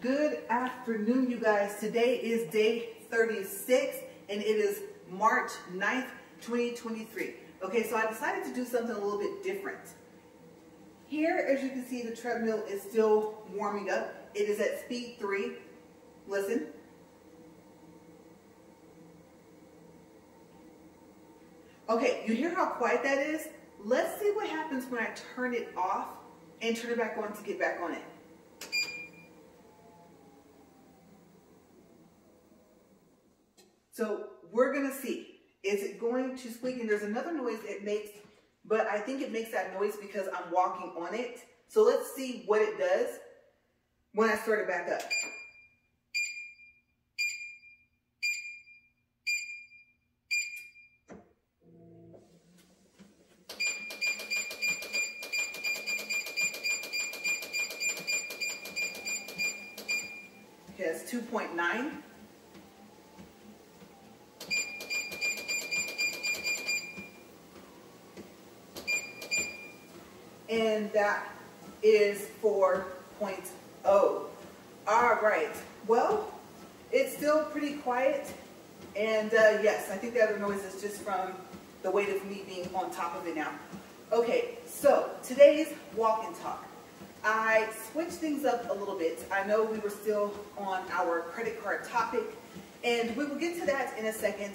Good afternoon, you guys. Today is day 36 and it is March 9th, 2023. Okay, so I decided to do something a little bit different. Here, as you can see, the treadmill is still warming up. It is at speed 3. Listen. Okay, you hear how quiet that is? Let's see what happens when I turn it off and turn it back on to get back on it. So we're going to see. Is it going to squeak? And there's another noise it makes, but I think it makes that noise because I'm walking on it. So let's see what it does when I start it back up. Okay, that's 2.9. And that is 4.0. All right. Well, it's still pretty quiet. And yes, I think the other noise is just from the weight of me being on top of it now. Okay, so today's walk and talk. I switched things up a little bit. I know we were still on our credit card topic, and we will get to that in a second,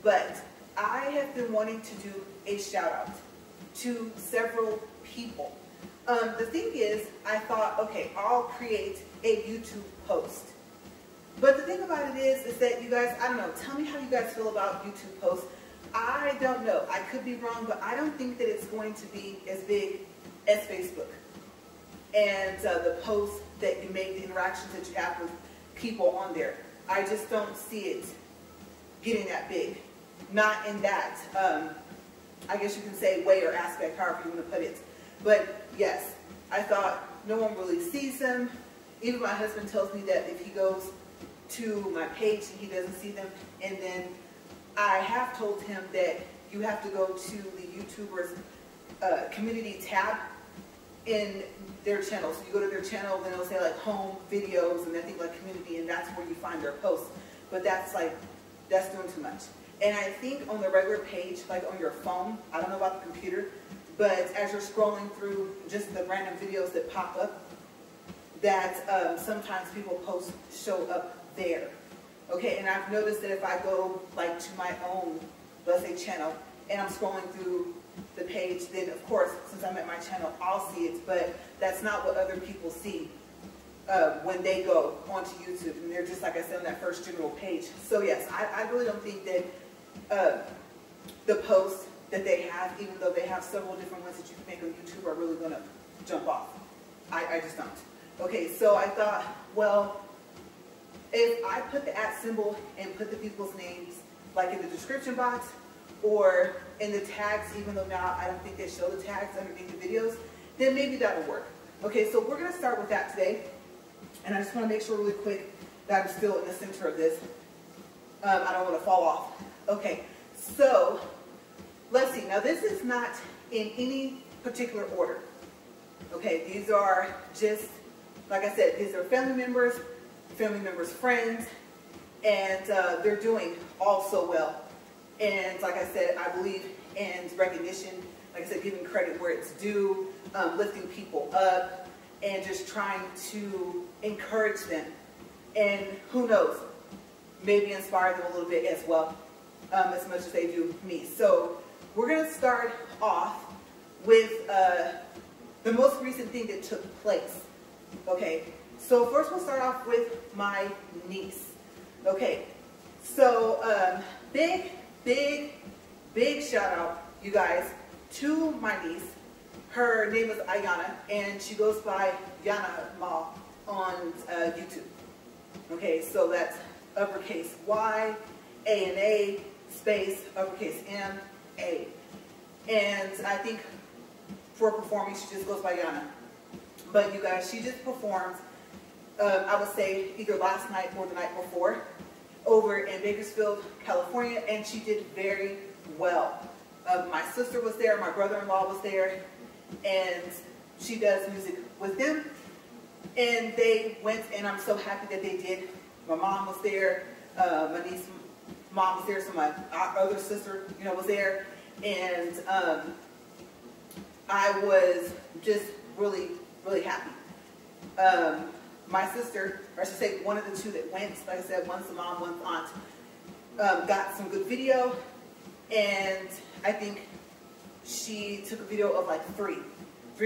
but I have been wanting to do a shout out to several people. The thing is, I thought, okay, I'll create a YouTube post. But the thing about it is that you guys, I don't know, tell me how you guys feel about YouTube posts. I don't know. I could be wrong, but I don't think that it's going to be as big as Facebook. And the posts that you make, the interactions that you have with people on there. I just don't see it getting that big. Not in that, I guess you can say way or aspect, however you want to put it. But yes, I thought no one really sees them. Even my husband tells me that if he goes to my page, he doesn't see them. And then I have told him that you have to go to the YouTubers community tab in their channel. So you go to their channel, then it'll say like home, videos, and I think like community, and that's where you find their posts. But that's like, that's doing too much. And I think on the regular page, like on your phone, I don't know about the computer, but as you're scrolling through just the random videos that pop up, that sometimes people posts show up there. Okay, and I've noticed that if I go like to my own, let's say channel, and I'm scrolling through the page, then of course, since I'm at my channel, I'll see it, but that's not what other people see when they go onto YouTube, and they're just, like I said, on that first general page. So yes, I really don't think that the posts that they have, even though they have several different ones that you can make on YouTube, are really going to jump off. I just don't. Okay, so I thought, well, if I put the @ symbol and put the people's names like in the description box or in the tags, even though now I don't think they show the tags underneath the videos, then maybe that'll work. Okay, so we're going to start with that today. And I just want to make sure really quick that I'm still in the center of this. I don't want to fall off. Okay, so let's see. Now this is not in any particular order. Okay, these are just, like I said, these are family members' friends, and they're doing all so well. And like I said, I believe in recognition, like I said, giving credit where it's due, lifting people up, and just trying to encourage them. And who knows, maybe inspire them a little bit as well, as much as they do me. So we're going to start off with the most recent thing that took place. Okay, so first we'll start off with my niece. Okay, so big shout out, you guys, to my niece. Her name is Ayana, and she goes by Yana Ma on YouTube. Okay, so that's uppercase Y, A-N-A, space, uppercase M-A. And I think for performing, she just goes by Yana. But you guys, she just performed, I would say, either last night or the night before, over in Bakersfield, California, and she did very well. My sister was there, my brother-in-law was there, and she does music with them. And they went, and I'm so happy that they did. My mom was there, my niece's mom was there, so my other sister, you know, was there. And I was just really, really happy. My sister, or I should say one of the two that went, like I said, one's the mom, one's aunt, got some good video. And I think she took a video of like three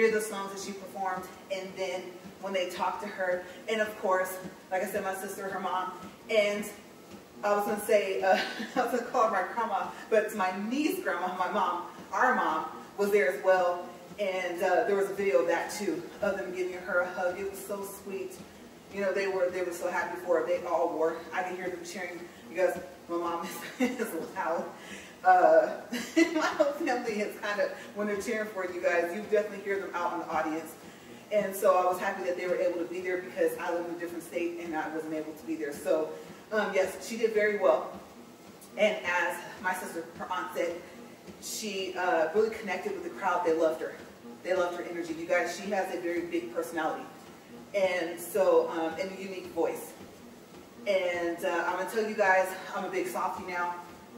of the songs that she performed. And then when they talked to her, and of course, like I said, my sister, her mom, and I was going to say, I was going to call her my grandma, but it's my niece's grandma, my mom, our mom, was there as well. And there was a video of that too, of them giving her a hug. It was so sweet. You know, they were so happy for her. They all were. I can hear them cheering because my mom is loud. My whole family is kind of, when they're cheering for you guys, you definitely hear them out in the audience. And so I was happy that they were able to be there because I live in a different state and I wasn't able to be there. So yes, she did very well. And as my sister, her aunt said, she really connected with the crowd. They loved her. They loved her energy. You guys, she has a very big personality. And so, and a unique voice. And I'm going to tell you guys, I'm a big softie now.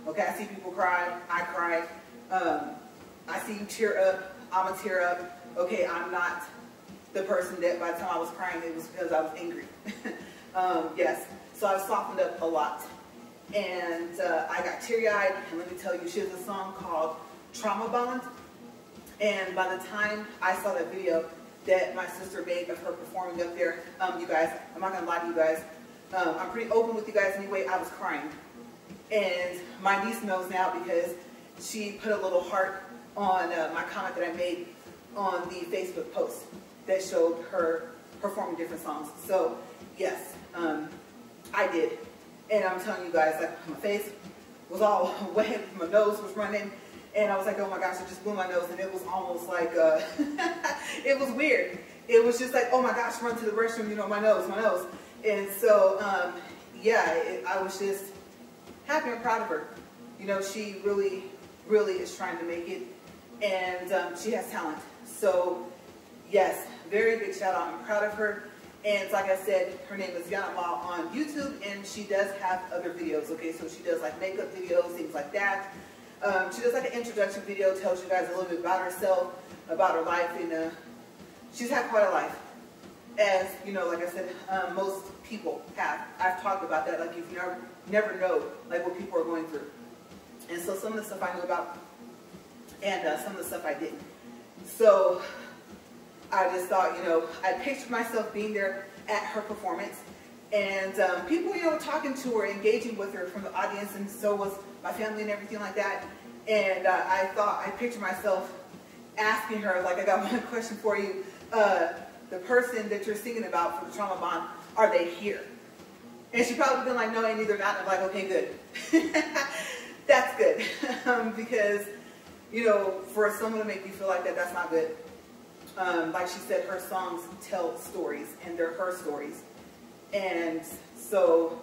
Okay, I see people cry. I cry. I see you tear up. I'm going to tear up. Okay, I'm not the person that by the time I was crying, it was because I was angry. Yes, so I've softened up a lot. And I got teary-eyed, and let me tell you, she has a song called Trauma Bond. And by the time I saw that video that my sister made of her performing up there, you guys, I'm not going to lie to you guys, I'm pretty open with you guys anyway, I was crying. And my niece knows now because she put a little heart on my comment that I made on the Facebook post that showed her performing different songs. So, yes, I did. And I'm telling you guys, like, my face was all wet, my nose was running, and I was like, oh my gosh, I just blew my nose, and it was almost like, it was weird. It was just like, oh my gosh, run to the restroom, you know, my nose. And so, yeah, I was just happy and proud of her. You know, she really, really is trying to make it, and she has talent. So, yes, very big shout out. I'm proud of her. And like I said, her name is Yana Law on YouTube, and she does have other videos, okay? So she does like makeup videos, things like that. She does like an introduction video, tells you guys a little bit about herself, about her life, and she's had quite a life. As, you know, like I said, most people have. I've talked about that, like you never know like what people are going through. And so some of the stuff I knew about, and some of the stuff I didn't. So I just thought, you know, I pictured myself being there at her performance, and people, you know, talking to her, engaging with her from the audience, and so was my family and everything like that. And I pictured myself asking her, like, I got one question for you. The person that you're singing about for the Trauma Bond, are they here? And she probably been like, no, and neither not. And I'm like, okay, good. That's good. Because, you know, for someone to make you feel like that, that's not good. Like she said, her songs tell stories, and they're her stories. And so,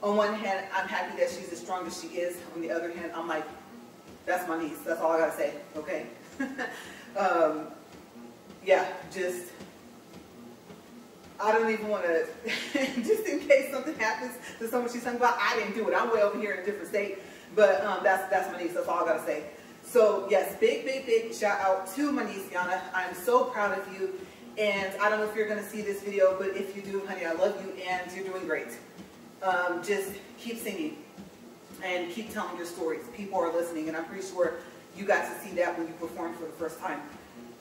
on one hand, I'm happy that she's as strong as she is. On the other hand, I'm like, that's my niece. That's all I gotta say, okay? Yeah, just, I don't even want to, just in case something happens to someone she's sung about, I didn't do it. I'm way over here in a different state. But that's my niece. That's all I gotta say. So yes, big shout out to my niece, Yana. I'm so proud of you. And I don't know if you're going to see this video, but if you do, honey, I love you and you're doing great. Just keep singing and keep telling your stories. People are listening, and I'm pretty sure you got to see that when you performed for the first time.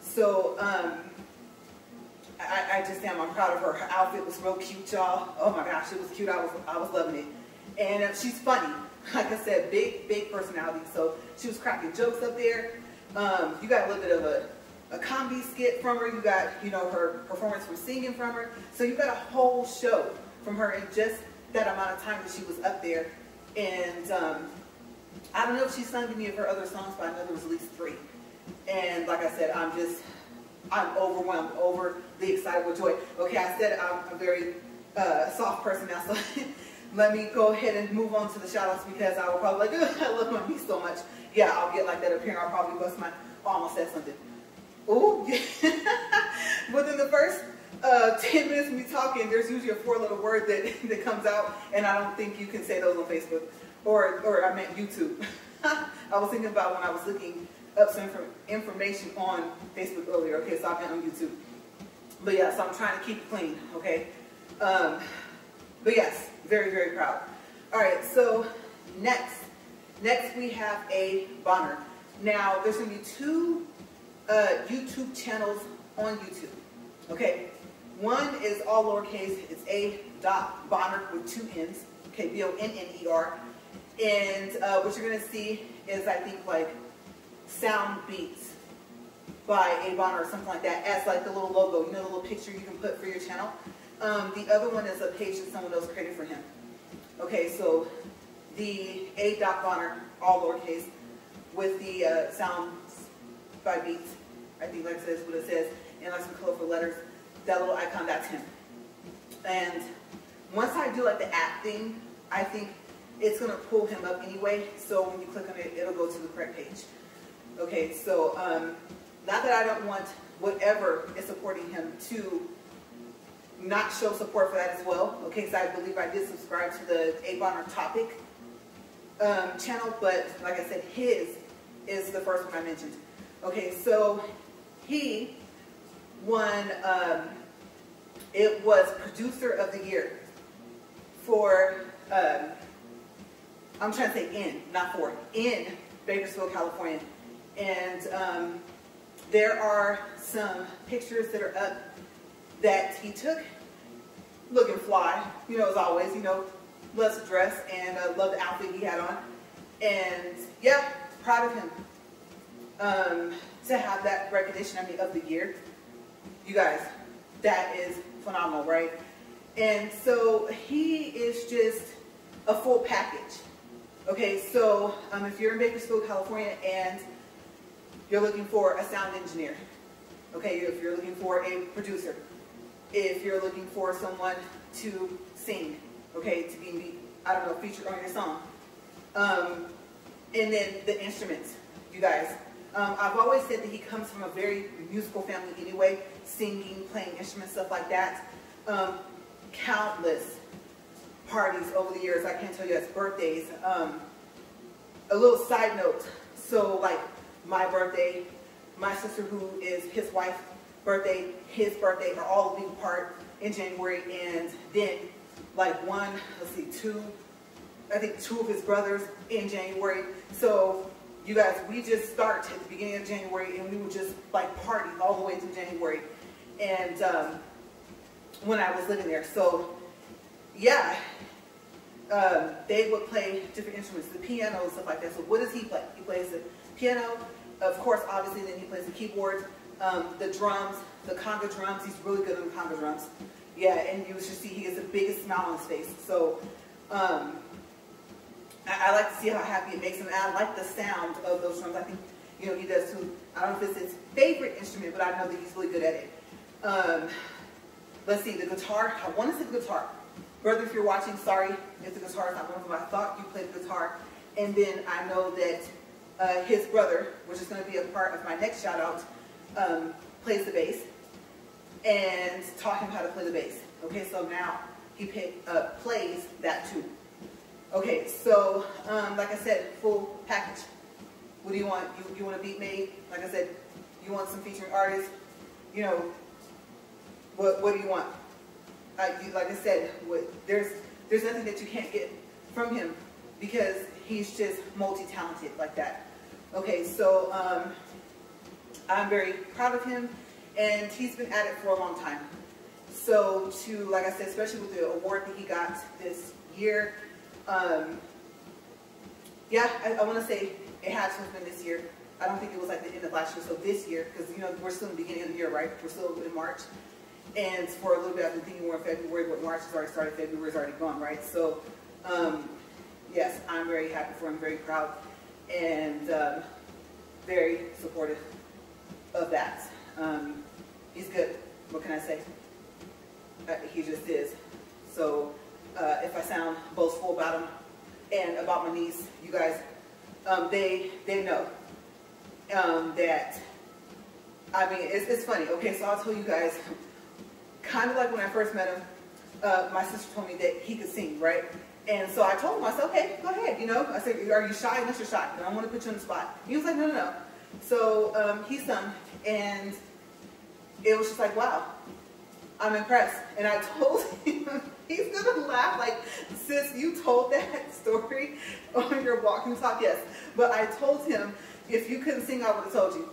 So I just am. I'm proud of her. Her outfit was real cute, y'all. Oh my gosh, it was cute. I was loving it. And she's funny. Like I said, big personality. So she was cracking jokes up there. You got a little bit of a comedy skit from her. You got, you know, her performance from singing from her. So you got a whole show from her in just that amount of time that she was up there. And I don't know if she sung any of her other songs, but I know there was at least 3. And like I said, I'm overwhelmed, overly excited with joy. Okay, I said I'm a very soft person now, so let me go ahead and move on to the shout-outs, because I will probably like, I love my niece so much. Yeah, I'll get like that up here, and I'll probably bust my, almost said something. Ooh, within the first 10 minutes of me talking, there's usually a 4-letter word that comes out, and I don't think you can say those on Facebook, or I meant YouTube. I was thinking about when I was looking up some information on Facebook earlier. Okay, so I meant on YouTube. But yeah, so I'm trying to keep it clean, okay? But yes, very, very proud. All right, so next we have A. Bonner. Now, there's going to be 2 YouTube channels on YouTube, okay? One is all lowercase. It's A. Bonner with 2 N's, okay, B-O-N-N-E-R. And what you're going to see is, I think, like sound beats by A. Bonner or something like that as like the little logo, you know, the little picture you can put for your channel. The other one is a page that someone else created for him. Okay, so the A. Bonner, all lowercase, with the sounds by beats. I think like says what it says, and like some colorful letters. That little icon, that's him. And once I do like the app thing, I think it's going to pull him up anyway. So when you click on it, it'll go to the correct page. Okay, so not that I don't want whatever is supporting him to not show support for that as well. Okay, so I believe I did subscribe to the A. Bonner Topic channel, but like I said, his is the first one I mentioned. Okay, so he won, it was Producer of the Year for, I'm trying to say in, not for, in Bakersfield, California. And there are some pictures that are up that he took, looking fly, you know, as always, you know, loves to dress and love the outfit he had on. And yeah, proud of him to have that recognition, I mean, of the year. You guys, that is phenomenal, right? And so he is just a full package. Okay, so if you're in Bakersfield, California, and you're looking for a sound engineer, okay, if you're looking for a producer, if you're looking for someone to sing, okay, to be, I don't know, featured on your song, and then the instruments, you guys. I've always said that he comes from a very musical family anyway, singing, playing instruments, stuff like that. Countless parties over the years, I can't tell you, that's birthdays. A little side note, so like my birthday, my sister who is his wife's birthday, his birthday are all a big part in January, and then like I think two of his brothers in January. So you guys, we just start at the beginning of January, and we would just like party all the way through January. And when I was living there, so yeah, they would play different instruments, the piano and stuff like that. So what does he play? He plays the piano, of course, obviously. Then he plays the keyboard, the drums, the conga drums. He's really good on the conga drums. Yeah, and you should see he has the biggest smile on his face. So I like to see how happy it makes him. And I like the sound of those drums. I think, you know, he does too. I don't know if it's his favorite instrument, but I know that he's really good at it. Let's see, the guitar. I want to say the guitar. Brother, if you're watching, sorry if the guitar is not one of them. I thought you played the guitar. And then I know that his brother, which is going to be a part of my next shout out, plays the bass and taught him how to play the bass. Okay, so now he plays that too. Okay, so like I said, full package. What do you want? You want a beat made? Like I said, you want some featuring artists? You know, what do you want? Like I said, there's nothing that you can't get from him because he's just multi-talented like that. Okay, so I'm very proud of him, and he's been at it for a long time. So like I said, especially with the award that he got this year, yeah, I want to say it had to have been this year. I don't think it was like the end of last year, so this year, because, you know, we're still in the beginning of the year, right? We're still in March. And for a little bit, I've been thinking we're in February, but March has already started, February's already gone, right? So, yes, I'm very happy for him, very proud, and very supportive of that. He's good. What can I say? He just is. So, if I sound boastful about him and about my niece, you guys, they know that, I mean, it's funny. Okay, so I'll tell you guys, kind of like when I first met him, my sister told me that he could sing, right? And so I told him, I said, okay, go ahead, you know. I said, are you shy? Unless you're shy. I don't want to put you on the spot. He was like, no, no, no. So he sung, and it was just like, wow, I'm impressed. And I told him, he's going to laugh like, sis, you told that story on your walking talk? Yes. But I told him, if you couldn't sing, I would have told you.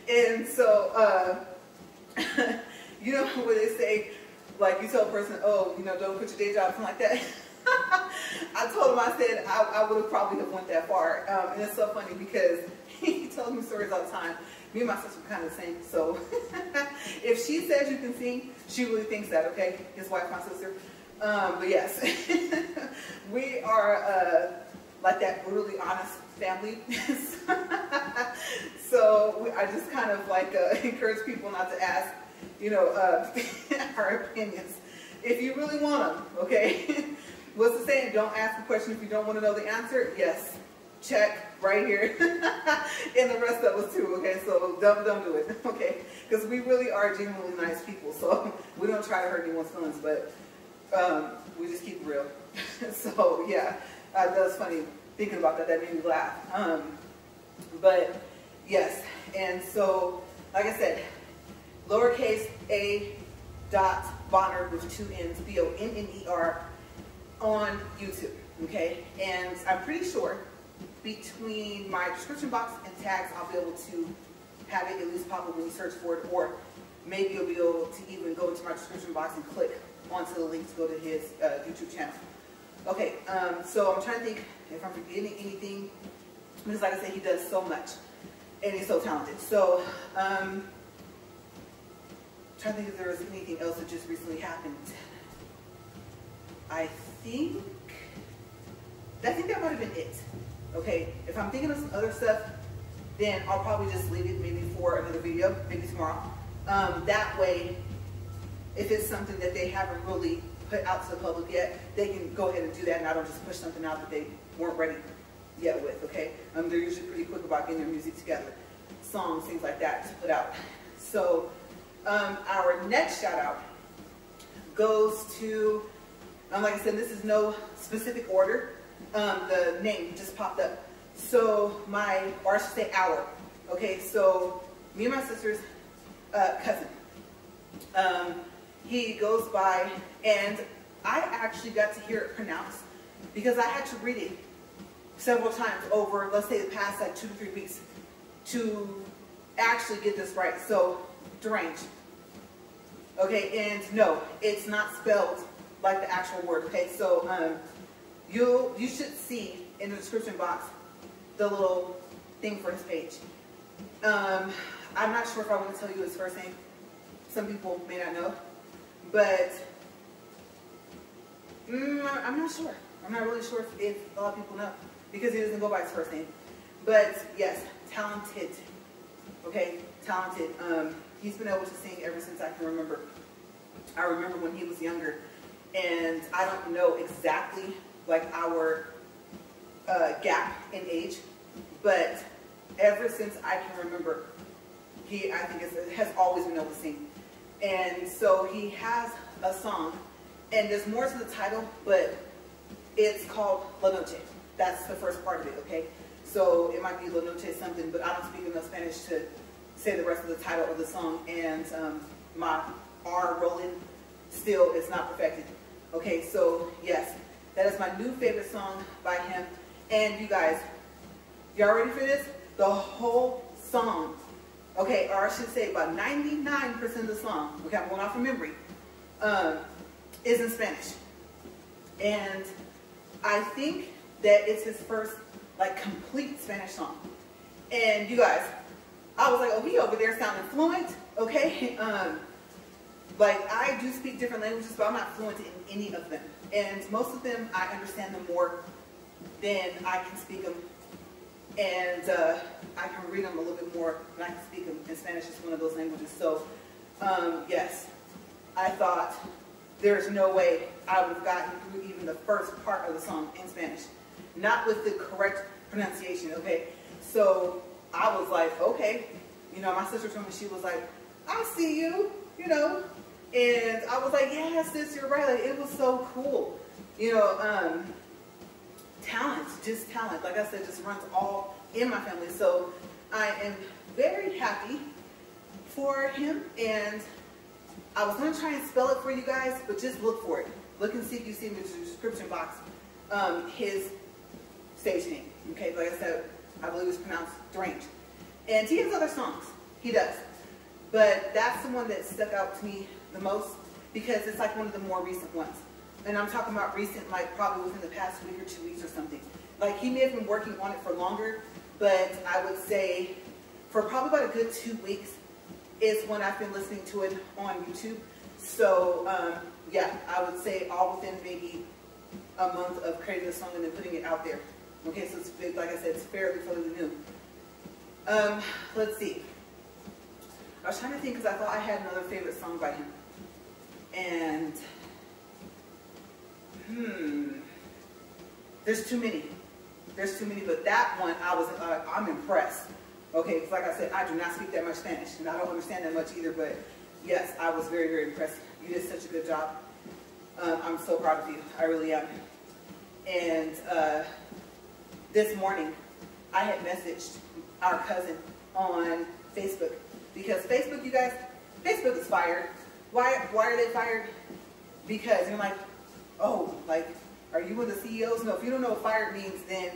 and so, you know what they say, like you tell a person, oh, you know, don't quit your day job, something like that. I told him, I said, I would have probably have went that far. And it's so funny because he tells me stories all the time. Me and my sister are kind of the same. So if she says you can sing, she really thinks that, okay? His wife, my sister. But yes, we are like that brutally honest family. So I just kind of like encourage people not to ask, you know, our opinions. If you really want them, okay? What's the saying? Don't ask a question if you don't want to know the answer. Yes. Check right here. And the rest of us too, okay? So don't do it, okay? Because we really are genuinely nice people. So we don't try to hurt anyone's feelings, but we just keep it real. So yeah, that was funny thinking about that. That made me laugh. But yes, and so like I said, lowercase a dot Bonner with 2 N's, B-O-N-N-E-R, on YouTube, okay? And I'm pretty sure between my description box and tags, I'll be able to have it at least pop up when you search for it, or maybe you'll be able to even go into my description box and click onto the link to go to his YouTube channel. Okay, so I'm trying to think if I'm forgetting anything, because like I said, he does so much, and he's so talented. So, trying to think if there was anything else that just recently happened. I think that might have been it. Okay, if I'm thinking of some other stuff, then I'll probably just leave it maybe for another video, maybe tomorrow. That way, if it's something that they haven't really put out to the public yet, they can go ahead and do that, and I don't just push something out that they weren't ready yet with, okay? They're usually pretty quick about getting their music together, songs, things like that to put out. So, our next shout out goes to, like I said, this is no specific order. The name just popped up. So or I should say our, okay, so me and my sister's cousin, he goes by, and I actually got to hear it pronounced because I had to read it several times over, let's say, the past like 2 to 3 weeks to actually get this right. So, deranged. Okay, and no, it's not spelled like the actual word, okay? So, you should see in the description box the little thing for his page. I'm not sure if I want to tell you his first name. Some people may not know, but I'm not sure. I'm not really sure if a lot of people know, because he doesn't go by his first name. But yes, talented. Okay, talented. He's been able to sing ever since I can remember. I remember when he was younger, and I don't know exactly like our gap in age, but ever since I can remember, I think has always been able to sing. And so he has a song, and there's more to the title, but it's called La Noche. That's the first part of it, okay? So it might be La Noche something, but I don't speak enough Spanish to say the rest of the title of the song, and my R rolling still is not perfected. Okay, so yes, that is my new favorite song by him. And you guys, y'all ready for this? The whole song, okay, or I should say about 99% of the song, okay, I'm going off from memory, is in Spanish. And I think that it's his first, like, complete Spanish song. And you guys, I was like, oh, he over there sounding fluent, okay? Like, I do speak different languages, but I'm not fluent in any of them. And most of them, I understand them more than I can speak them. And I can read them a little bit more than I can speak them. And Spanish is one of those languages. So, yes, I thought there's no way I would have gotten through even the first part of the song in Spanish. Not with the correct pronunciation, okay? So I was like, okay. You know, my sister told me, she was like, I see you, you know. And I was like, yeah, sis, you're right. Like, it was so cool. You know, talent, just talent. Like I said, just runs all in my family. So I am very happy for him. And I was going to try and spell it for you guys, but just look for it. Look and see if you see in the description box his stage name. Okay, like I said, I believe it's pronounced Deranged. And he has other songs. He does. But that's the one that stuck out to me the most because it's like one of the more recent ones. And I'm talking about recent, like probably within the past week or 2 weeks or something. Like he may have been working on it for longer, but I would say for probably about a good 2 weeks is when I've been listening to it on YouTube. So yeah, I would say all within maybe a month of creating the song and then putting it out there. Okay, so it's, like I said, it's fairly new. Let's see. I was trying to think because I thought I had another favorite song by him. And, there's too many. There's too many, but that one, I'm impressed. Okay, because like I said, I do not speak that much Spanish, and I don't understand that much either, but yes, I was very, very impressed. You did such a good job. I'm so proud of you. I really am. And this morning, I had messaged our cousin on Facebook. Because Facebook, you guys, Facebook is fired. Why are they fired? Because you're like, oh, like, are you one of the CEOs? No, if you don't know what fired means, then,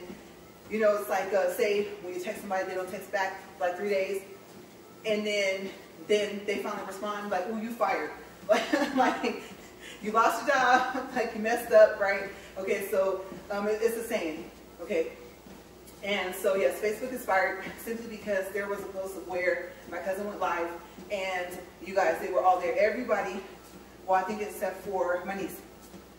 you know, it's like, say, when you text somebody, they don't text back for like 3 days. And then they finally respond, like, oh, you fired. Like, you lost your job, like, you messed up, right? Okay, so it's a saying, okay? And so, yes, Facebook is fired simply because there was a post of where my cousin went live, and you guys, they were all there. Everybody, well, I think except for my niece,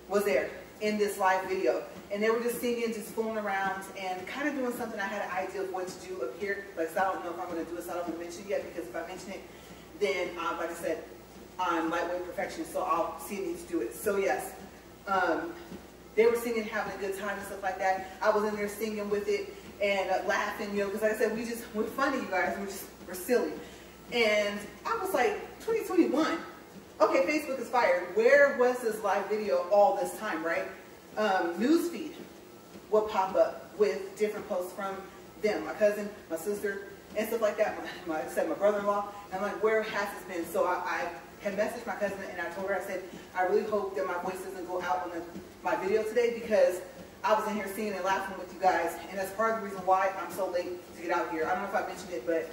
was there in this live video. And they were just singing, just fooling around, and kind of doing something I had an idea of what to do up here. Like, so I don't know if I'm going to do it, so I don't want to mention it yet, because if I mention it, then, like I said, I'm lightweight perfectionist, so I'll see a need to do it. So, yes, they were singing, having a good time and stuff like that. I was in there singing with it and laughing, you know, because like I said, we're funny, you guys. We're silly. And I was like, 2021. Okay, Facebook is fired. Where was this live video all this time, right? Newsfeed will pop up with different posts from them, my cousin, my sister, and stuff like that. My brother-in-law. And I'm like, where has this been? So I had messaged my cousin, and I told her, I said, I really hope that my voice doesn't go out on my video today, because I was in here singing and laughing with you guys, and that's part of the reason why I'm so late to get out here. I don't know if I mentioned it, but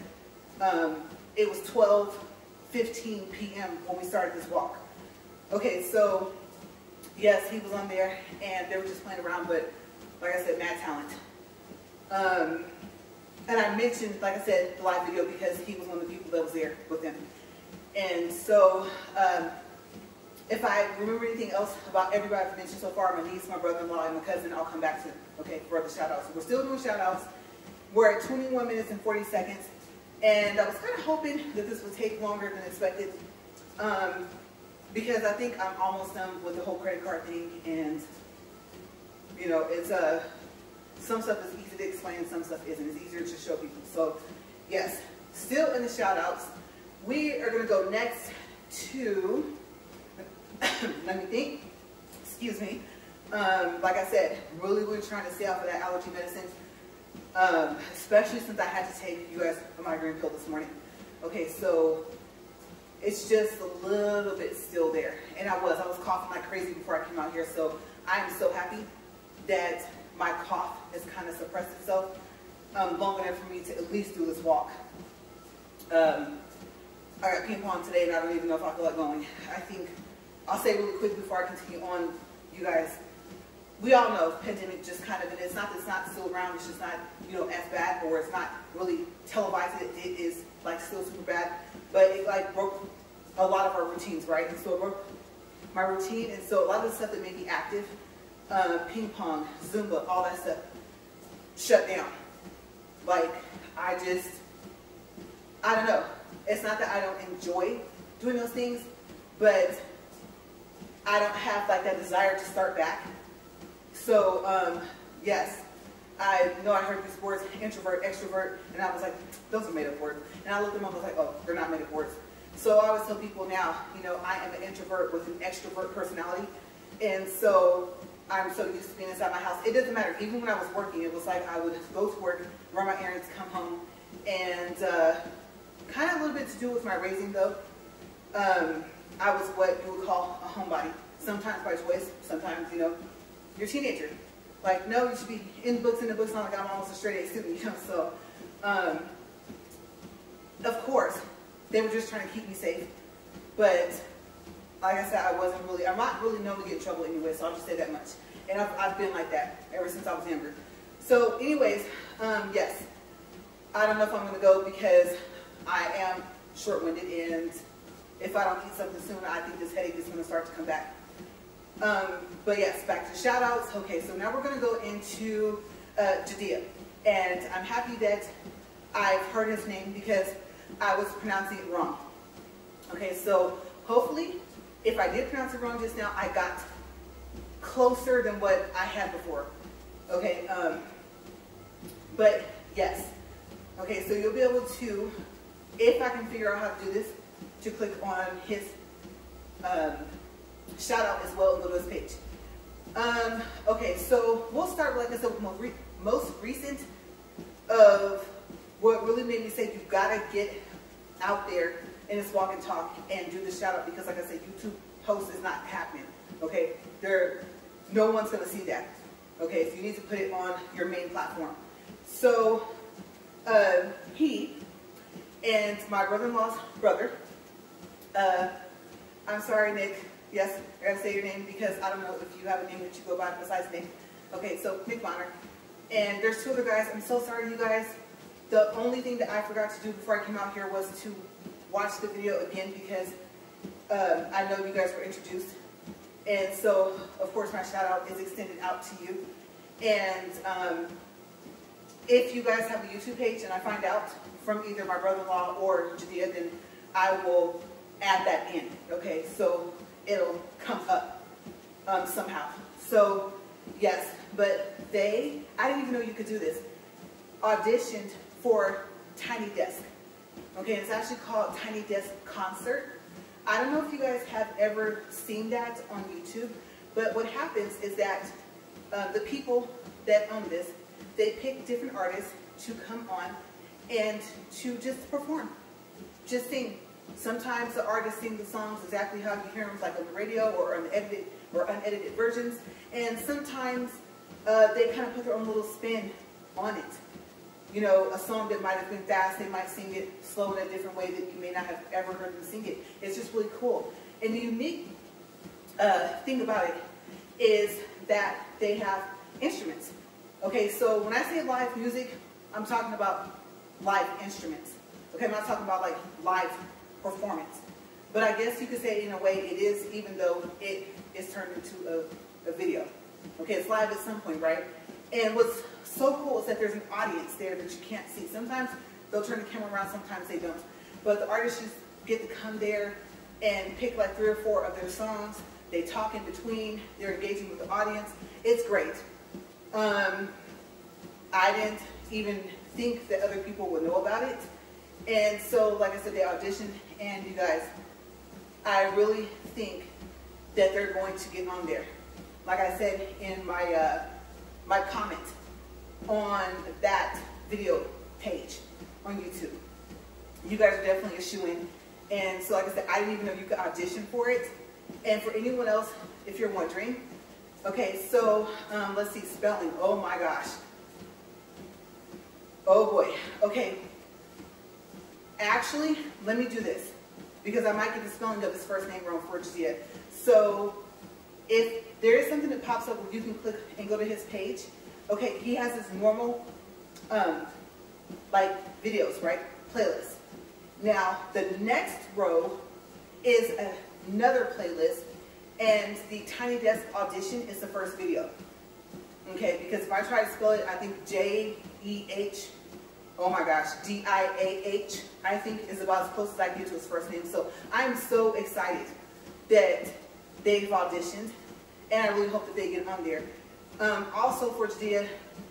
it was 12:15 p.m. when we started this walk. Okay, so yes, he was on there, and they were just playing around, but like I said, mad talent. And I mentioned, like I said, the live video because he was one of the people that was there with them. And so, if I remember anything else about everybody I've mentioned so far, my niece, my brother-in-law, and my cousin, I'll come back to, okay, for the shout-outs. We're still doing shout-outs. We're at 21 minutes and 40 seconds. And I was kind of hoping that this would take longer than expected, because I think I'm almost done with the whole credit card thing. And, you know, it's some stuff is easy to explain, some stuff isn't. It's easier to show people. So, yes, still in the shout-outs. We are going to go next to... let me think. Excuse me. Like I said, really trying to stay off of that allergy medicine, especially since I had to take, you guys, a migraine pill this morning. Okay, so it's just a little bit still there. And I was coughing like crazy before I came out here, so I am so happy that my cough has kind of suppressed itself long enough for me to at least do this walk. I got ping pong today, and I don't even know if I feel like going. I think I'll say really quick before I continue on, you guys. We all know pandemic just kind of, and it's not still around. It's just not, you know, as bad, or it's not really televised. It is like still super bad, but it like broke a lot of our routines, right? And so it broke my routine, and so a lot of the stuff that made me active, ping pong, Zumba, all that stuff, shut down. Like I don't know. It's not that I don't enjoy doing those things, but I don't have like that desire to start back. So, yes, I know I heard these words, introvert, extrovert, and I was like, those are made up words. And I looked them up and was like, oh, they're not made up words. So I always tell people now, you know, I am an introvert with an extrovert personality. And so I'm so used to being inside my house. It doesn't matter. Even when I was working, it was like I would go to work, run my errands, come home, and kind of a little bit to do with my raising though. I was what you would call a homebody. Sometimes by choice, sometimes, you know, you're a teenager. Like, no, you should be in the books, not like I'm almost a straight A student, you know. So, of course, they were just trying to keep me safe. But, like I said, I'm not really known to get in trouble anyway, so I'll just say that much. And I've been like that ever since I was younger. So, anyways, yes. I don't know if I'm going to go because I am short-winded, and if I don't eat something soon, I think this headache is going to start to come back. But yes, back to shout outs. Okay, so now we're going to go into Judea. And I'm happy that I've heard his name because I was pronouncing it wrong. Okay, so hopefully, if I did pronounce it wrong just now, I got closer than what I had before. Okay, but yes. Okay, so you'll be able to, if I can figure out how to do this, to click on his shout out as well and go to his page. Okay, so we'll start, like I said, with most recent of what really made me say you've got to get out there in this walk and talk and do the shout out, because like I said, YouTube post is not happening. Okay, no one's going to see that. Okay, so you need to put it on your main platform. So he and my brother-in-law's brother, I'm sorry, Nick. Yes, I gotta say your name because I don't know if you have a name that you go by besides Nick. Okay, so Nick Bonner. And there's two other guys. I'm so sorry, you guys. The only thing that I forgot to do before I came out here was to watch the video again because I know you guys were introduced. And so, of course, my shout out is extended out to you. And if you guys have a YouTube page and I find out from either my brother-in-law or Judea, then I will add that in. Okay, so it'll come up somehow. So, yes, but I didn't even know you could do this, auditioned for Tiny Desk. Okay, it's actually called Tiny Desk Concert. I don't know if you guys have ever seen that on YouTube, but what happens is that the people that own this, they pick different artists to come on and to just perform, just sing. Sometimes the artists sing the songs exactly how you hear them, like on the radio or on the edited or unedited versions, and sometimes they kind of put their own little spin on it. You know, a song that might have been fast, they might sing it slow in a different way that you may not have ever heard them sing it. It's just really cool. And the unique thing about it is that they have instruments. Okay, so when I say live music, I'm talking about live instruments. Okay, I'm not talking about like live performance. But I guess you could say in a way it is, even though it is turned into a video. Okay, it's live at some point, right? And what's so cool is that there's an audience there that you can't see. Sometimes they'll turn the camera around, sometimes they don't. But the artists just get to come there and pick like 3 or 4 of their songs. They talk in between. They're engaging with the audience. It's great. I didn't even think that other people would know about it. And so, like I said, they auditioned, and you guys, I really think that they're going to get on there. Like I said in my my comment on that video page on YouTube, you guys are definitely a shoo-in. And so, like I said, I didn't even know you could audition for it. And for anyone else, if you're wondering, okay, so let's see, spelling. Oh my gosh. Oh boy. Okay. Actually, let me do this because I might get the spelling of his first name wrong for Judea. So if there is something that pops up where you can click and go to his page, okay, he has his normal like videos, right? Playlist. Now the next row is another playlist, and the Tiny Desk audition is the first video. Okay, because if I try to spell it, I think J-E-H, oh my gosh, D-I-A-H, I think is about as close as I get to his first name. So I'm so excited that they've auditioned, and I really hope that they get on there. Also for Judea,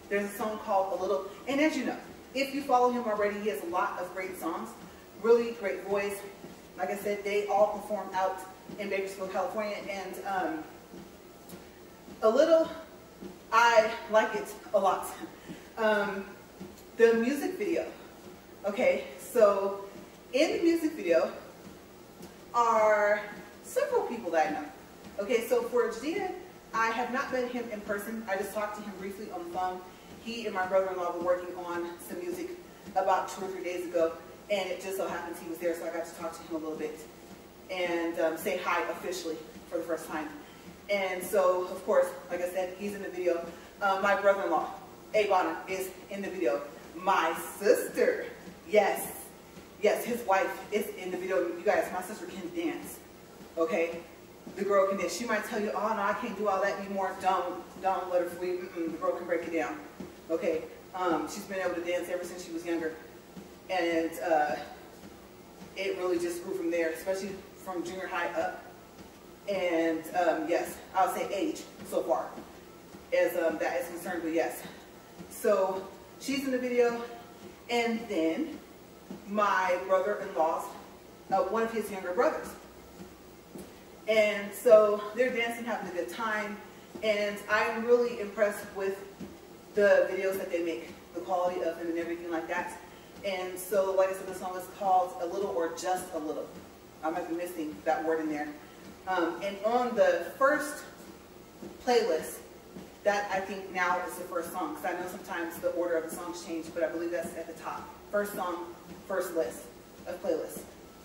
there's a song called A Little, and as you know, if you follow him already, he has a lot of great songs, really great voice, like I said, they all performed out in Bakersfield, California, and I like it a lot. The music video, okay, so in the music video are several people that I know. Okay, so for Judea, I have not met him in person. I just talked to him briefly on the phone. He and my brother-in-law were working on some music about 2 or 3 days ago, and it just so happens he was there, so I got to talk to him a little bit and say hi officially for the first time. And so, of course, like I said, he's in the video. My brother-in-law, A. Bonner, is in the video. My sister, yes, his wife is in the video. You guys, my sister can dance, okay? The girl can dance. She might tell you, oh, no, I can't do all that anymore. Don't let her fool you. The girl can break it down, okay? She's been able to dance ever since she was younger. And it really just grew from there, especially from junior high up. And yes, I'll say age so far as that is concerned, but yes. So she's in the video, and then my brother-in-law's, one of his younger brothers. And so they're dancing, having a good time, and I'm really impressed with the videos that they make, the quality of them and everything like that. And so, like I said, the song is called A Little or Just a Little. I might be missing that word in there. And on the first playlist, that I think now is the first song, because I know sometimes the order of the songs change, but I believe that's at the top. First song, first list of playlists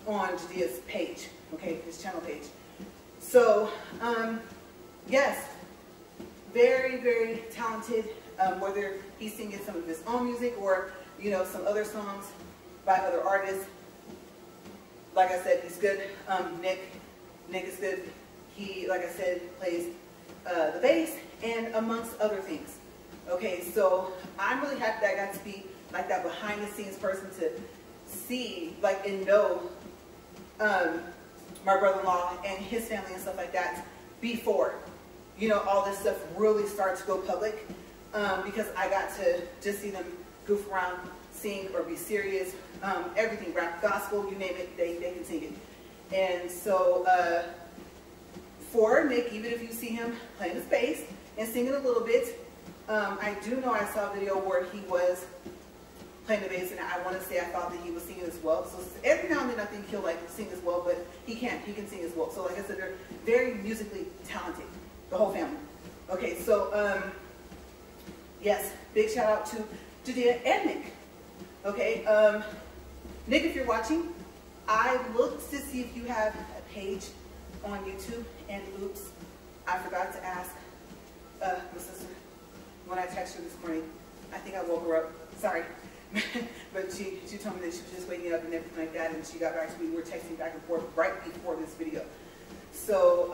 on Judea's page, okay, his channel page. So, yes, very, very talented, whether he's singing some of his own music or, you know, some other songs by other artists. Like I said, he's good. Nick is good. He, like I said, plays the bass and amongst other things. Okay, so I'm really happy that I got to be like that behind the scenes person to see, like, and know my brother-in-law and his family and stuff like that before, you know, all this stuff really started to go public, because I got to just see them goof around, sing or be serious, everything, rap, gospel, you name it, they can sing it. And so for Nick, even if you see him playing his bass and singing a little bit, I do know I saw a video where he was playing the bass, and I want to say I thought that he was singing as well. So every now and then I think he'll like sing as well, but he can sing as well. So like I said, they're very musically talented, the whole family. Okay, so yes, big shout out to Judea and Nick. Okay, Nick, if you're watching, I looked to see if you have a page on YouTube, and oops, I forgot to ask my sister when I texted her this morning. I think I woke her up, sorry. But she told me that she was just waking up and everything like that, and she got back to me. We were texting back and forth right before this video. So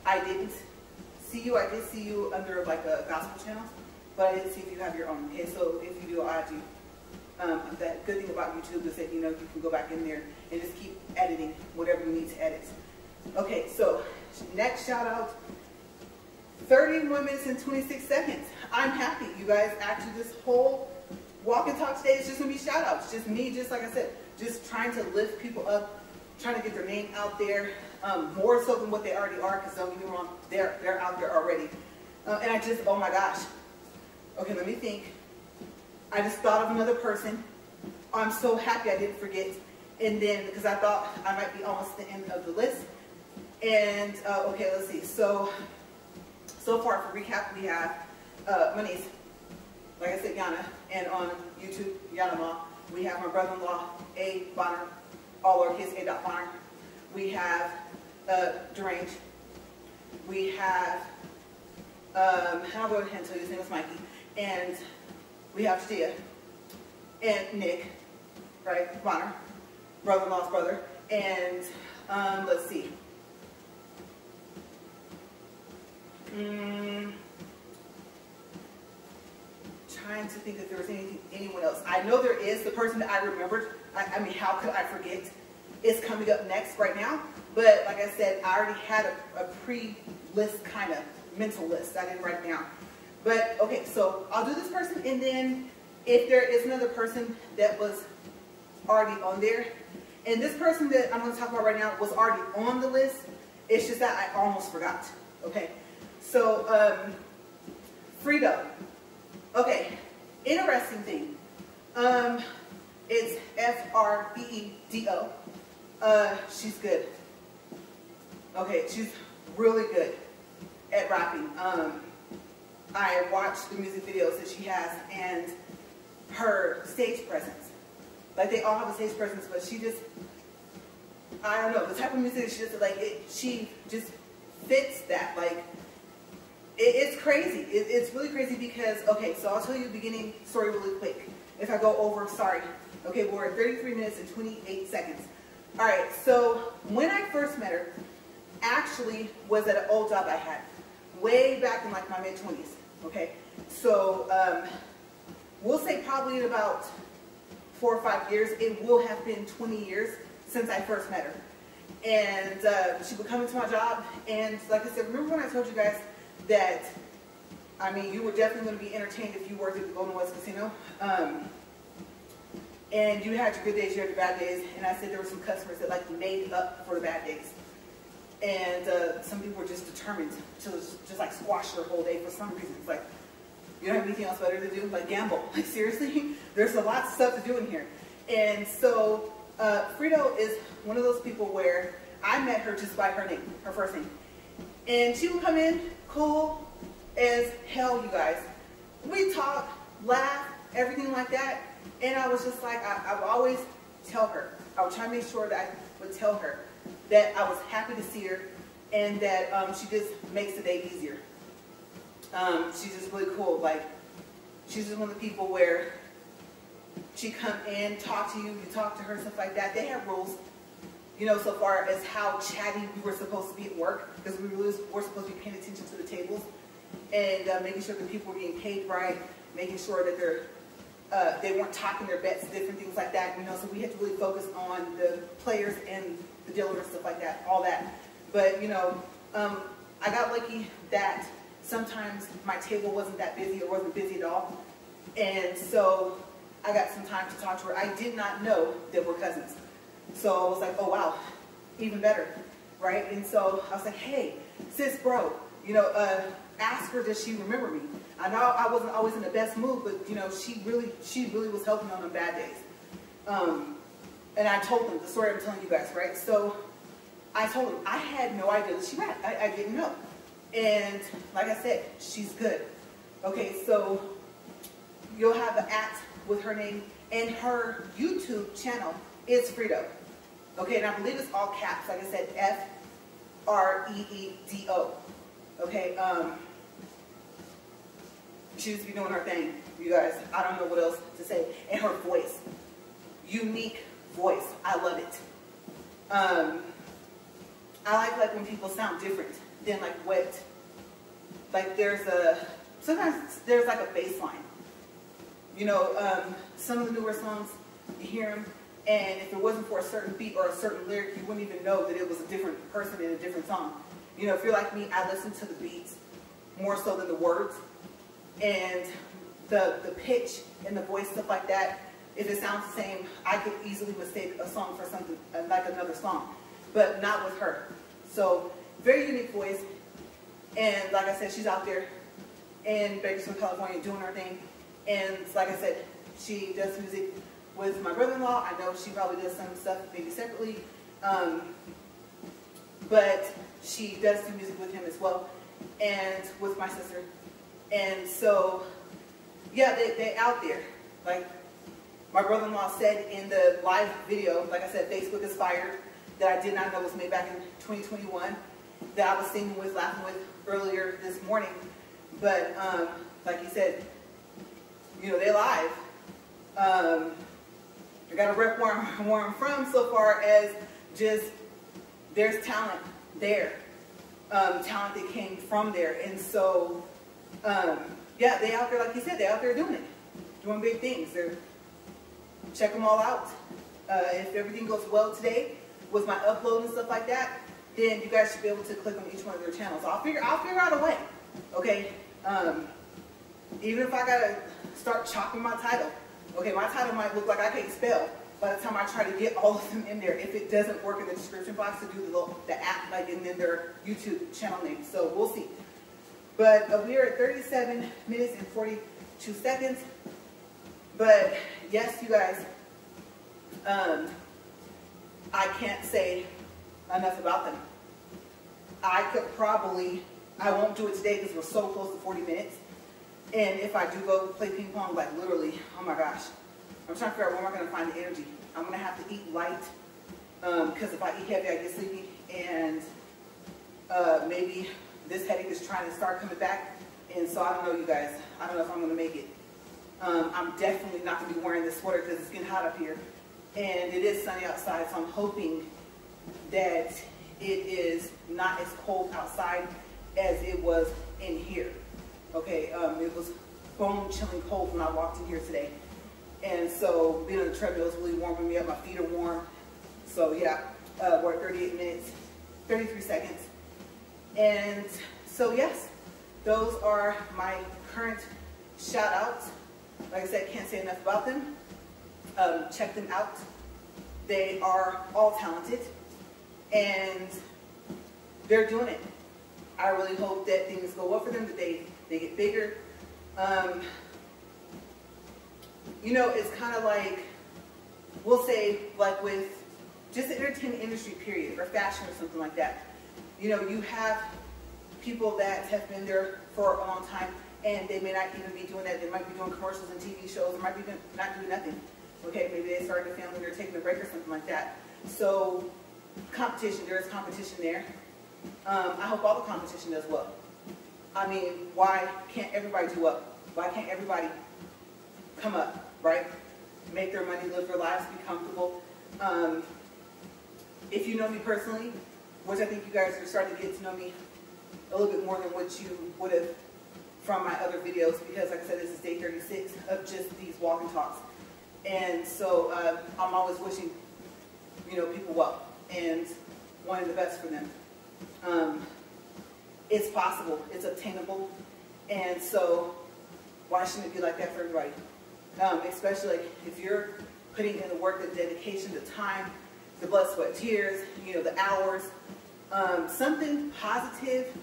I didn't see you. I did see you under like a gospel channel, but I didn't see if you have your own. Okay, so if you do, I do. That good thing about YouTube is that, you know, you can go back in there and just keep editing whatever you need to edit. Okay, so next shout out, 31 minutes and 26 seconds. I'm happy, you guys. Actually, this whole walk and talk today is just gonna be shout outs. Just me, just like I said, just trying to lift people up, trying to get their name out there, more so than what they already are, because don't get me wrong, they're out there already. And I just, oh my gosh. Okay, let me think. I just thought of another person. I'm so happy I didn't forget. And then, because I thought I might be almost at the end of the list. And, okay, let's see. So far, for recap, we have my niece, like I said, Yana, and on YouTube, Yana Ma. We have my brother-in-law, A. Bonner, all lowercase A. Bonner. We have Deranged. We have, I'll go ahead and tell you his name is Mikey. And we have Judea and Nick, right, Bonner, brother-in-law's brother. And let's see. Trying to think if there was anyone else. I know there is. The person that I remembered, I mean, how could I forget, is coming up next right now. But like I said, I already had a pre-list kind of mental list. I didn't write it down. But okay, so I'll do this person, and then if there is another person that was already on there And this person that I'm going to talk about right now was already on the list. It's just that I almost forgot. Okay. So, Freedo. Okay. Interesting thing. It's F-R-E-E-D-O. She's good. Okay. She's really good at rapping. I watched the music videos that she has and her stage presence. Like, they all have a stage presence, but she just, I don't know, the type of music that she just, like, she just fits that. Like, it's crazy. It's really crazy because, okay, so I'll tell you the beginning story really quick. If I go over, sorry. Okay, we're at 33 minutes and 28 seconds. All right, so when I first met her, actually was at an old job I had, way back in like my mid-20s, okay? So, we'll say probably in about 4 or 5 years, it will have been 20 years since I first met her. And she would come into my job, and like I said, remember when I told you guys that, I mean, you were definitely going to be entertained if you worked at the Golden West Casino. And you had your good days, you had your bad days, and I said there were some customers that like made up for the bad days. And some people were just determined to just like squash their whole day for some reason. It's like, you don't have anything else better to do? Like gamble. Like seriously? There's a lot of stuff to do in here. And so Freedo is one of those people where I met her just by her name, her first name. And she would come in, cool as hell, you guys. We talk, laugh, everything like that. And I was just like, I would always tell her. I would try to make sure that I would tell her that I was happy to see her and that she just makes the day easier. She's just really cool. Like, she's just one of the people where she come in, talk to you, you talk to her, stuff like that. They have rules, you know, so far as how chatty we were supposed to be at work, because we really were supposed to be paying attention to the tables and making sure that people were getting paid right, making sure that they weren't talking their bets, different things like that, you know, so we had to really focus on the players and the dealers and stuff like that, all that. But, you know, I got lucky that sometimes my table wasn't that busy or wasn't busy at all. And so I got some time to talk to her. I did not know that we're cousins. So I was like, oh, wow, even better, right? And so I was like, hey, sis, bro, you know, ask her, does she remember me? I know I wasn't always in the best mood, but, you know, she really was helping on bad days. And I told them the story I'm telling you guys, right? So I told them I had no idea that she rapped. I didn't know. And like I said, she's good. Okay, so you'll have the @ with her name, and her YouTube channel is Freedo. Okay, and I believe it's all caps. Like I said, F-R-E-E-D-O. Okay, she just be doing her thing, you guys. I don't know what else to say. And her voice, unique voice. I love it. I like when people sound different than like what, like sometimes there's like a bass line. You know, some of the newer songs, you hear them, and if it wasn't for a certain beat or a certain lyric, you wouldn't even know that it was a different person in a different song. You know, if you're like me, I listen to the beats more so than the words. And the pitch and the voice, stuff like that, if it sounds the same, I could easily mistake a song for something like another song, but not with her. So, very unique voice. And like I said, she's out there in Bakersfield, California doing her thing. And like I said, she does music with my brother-in-law. I know she probably does some stuff maybe separately. But she does do music with him as well, and with my sister. And so, yeah, they out there. Like my brother-in-law said in the live video, like I said, Facebook is fired, that I did not know was made back in 2021, that I was singing with, laughing with earlier this morning. But like he said, you know, they live. I got to rep where I'm from so far as just there's talent there. Talent that came from there. And so, yeah, they out there, like you said, they out there doing it. Doing big things. Check them all out. If everything goes well today with my upload and stuff like that, then you guys should be able to click on each one of their channels. I'll figure out a way. Okay? Even if I gotta start chopping my title. Okay, my title might look like I can't spell. by the time I try to get all of them in there, if it doesn't work in the description box, to do the app, like, and then their YouTube channel name. So we'll see. But we are at 37 minutes and 42 seconds. But yes, you guys, I can't say enough about them. I won't do it today because we're so close to 40 minutes. And if I do go play ping pong, like literally, oh my gosh, I'm trying to figure out where am I going to find the energy. I'm going to have to eat light, because if I eat heavy, I get sleepy. And maybe this headache is trying to start coming back. And so I don't know, you guys. I don't know if I'm going to make it. I'm definitely not going to be wearing this sweater because it's getting hot up here. And it is sunny outside, so I'm hoping that it is not as cold outside as it was in here. Okay, it was bone-chilling cold when I walked in here today. And so being on the treadmill is really warming me up. My feet are warm. So yeah, we're at 38 minutes, 33 seconds. And so yes, those are my current shout outs. Like I said, can't say enough about them. Check them out. They are all talented and they're doing it. I really hope that things go well for them, that they get bigger. You know, it's kind of like, we'll say, like with just the entertainment industry period, or fashion or something like that. You know, you have people that have been there for a long time and they may not even be doing that. They might be doing commercials and TV shows, or might be not doing nothing. Okay, maybe they started a family and they're taking a break or something like that. So competition, there is competition there. I hope all the competition does well. I mean, why can't everybody do well? Why can't everybody come up, right? Make their money, live their lives, be comfortable. If you know me personally, which I think you guys are starting to get to know me a little bit more than what you would have from my other videos, because like I said, this is day 36 of just these walk and talks. And so I'm always wishing, you know, people well and wanting the best for them. It's possible, it's obtainable, and so why shouldn't it be like that for everybody? Especially like if you're putting in the work, the dedication, the time, the blood, sweat, tears, you know, the hours, something positive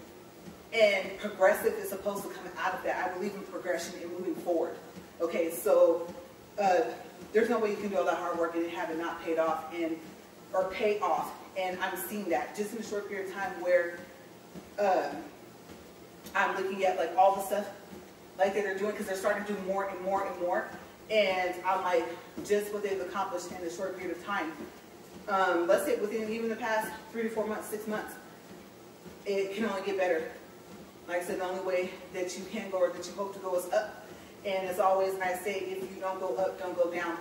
and progressive is supposed to come out of that. I believe in progression and moving forward. Okay, so there's no way you can do all that hard work and have it not paid off or pay off. And I'm seeing that just in a short period of time where I'm looking at like all the stuff like that they're doing, because they're starting to do more and more and more. And I'm like, just what they've accomplished in a short period of time. Let's say within even the past 3 to 4 months, 6 months, it can only get better. Like I said, the only way that you can go or that you hope to go is up. And as always, I say, if you don't go up, don't go down.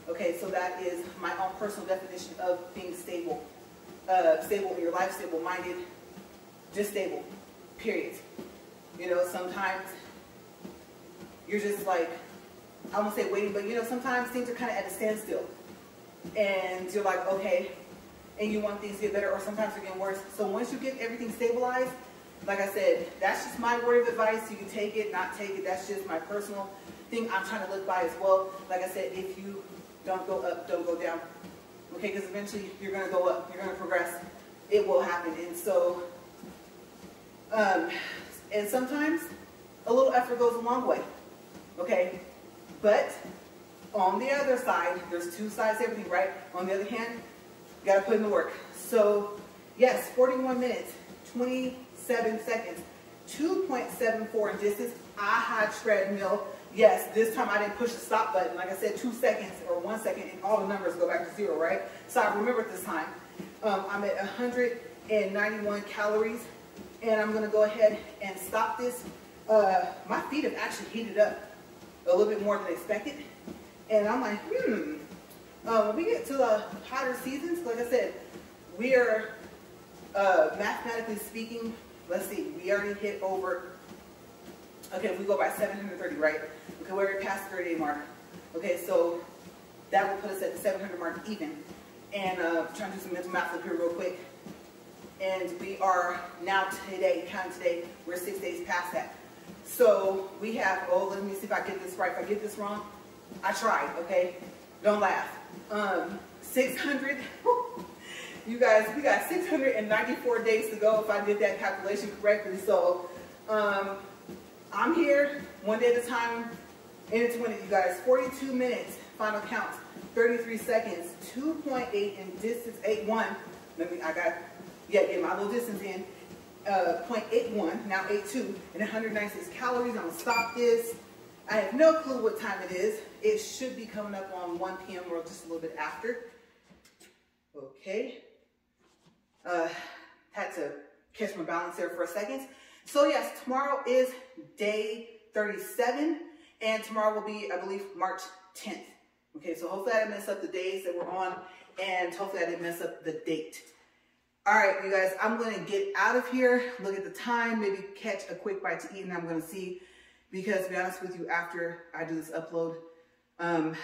Okay, so that is my own personal definition of being stable. Stable in your life, stable-minded, just stable, period. You know, sometimes you're just like, I won't say waiting, but you know, sometimes things are kind of at a standstill. And you're like, okay, and you want things to get better, or sometimes they're getting worse. So once you get everything stabilized, like I said, that's just my word of advice. You can take it, not take it. That's just my personal thing I'm trying to live by as well. Like I said, if you don't go up, don't go down. Okay, because eventually you're going to go up. You're going to progress. It will happen. And so, and sometimes a little effort goes a long way. Okay, but on the other side, there's two sides to everything, right? On the other hand, you got to put in the work. So, yes, 41 minutes, 27 seconds, 2.74 in distance. I had treadmill. Yes, this time I didn't push the stop button. Like I said, 2 seconds or 1 second, and all the numbers go back to 0, right? So I remembered this time. I'm at 191 calories, and I'm going to go ahead and stop this. My feet have actually heated up a little bit more than expected. And I'm like, when we get to the hotter seasons, like I said, we are, mathematically speaking, let's see, we already hit over, okay, if we go by 730, right? Okay, we're already past the 30-day mark. Okay, so that will put us at the 700 mark even. And trying to do some mental math up here real quick. And we are now today, counting today, we're 6 days past that. So we have, oh, let me see if I get this right. If I get this wrong, I tried, okay? Don't laugh. 600, you guys, we got 694 days to go if I did that calculation correctly. So I'm here one day at a time, and it's winning, you guys. 42 minutes, final count, 33 seconds, 2.8 in distance, 8.1. Get my little distance in. 0.81, now 8.2, and 196 calories. I'm gonna stop this. I have no clue what time it is. It should be coming up on 1 p.m. or just a little bit after. Okay. Had to catch my balance there for a second. So yes, tomorrow is day 37, and tomorrow will be, I believe, March 10th. Okay, so hopefully I didn't mess up the days that we're on, and hopefully I didn't mess up the date. All right, you guys, I'm going to get out of here, look at the time, maybe catch a quick bite to eat, and I'm going to see, because to be honest with you, after I do this upload, I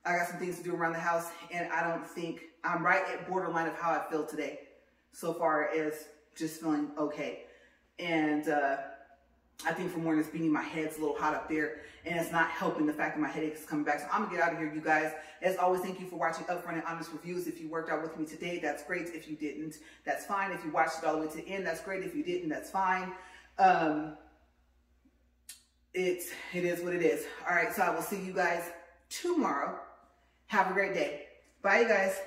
got some things to do around the house, and I don't think I'm right at borderline of how I feel today, so far as just feeling okay. And I think for more than it's beating, my head's a little hot up there, and it's not helping the fact that my headache is coming back. So I'm gonna get out of here, you guys. As always, thank you for watching Upfront and Honest Reviews. If you worked out with me today, that's great. If you didn't, that's fine. If you watched it all the way to the end, that's great. If you didn't, that's fine. It is what it is. All right, so I will see you guys tomorrow. Have a great day. Bye, you guys.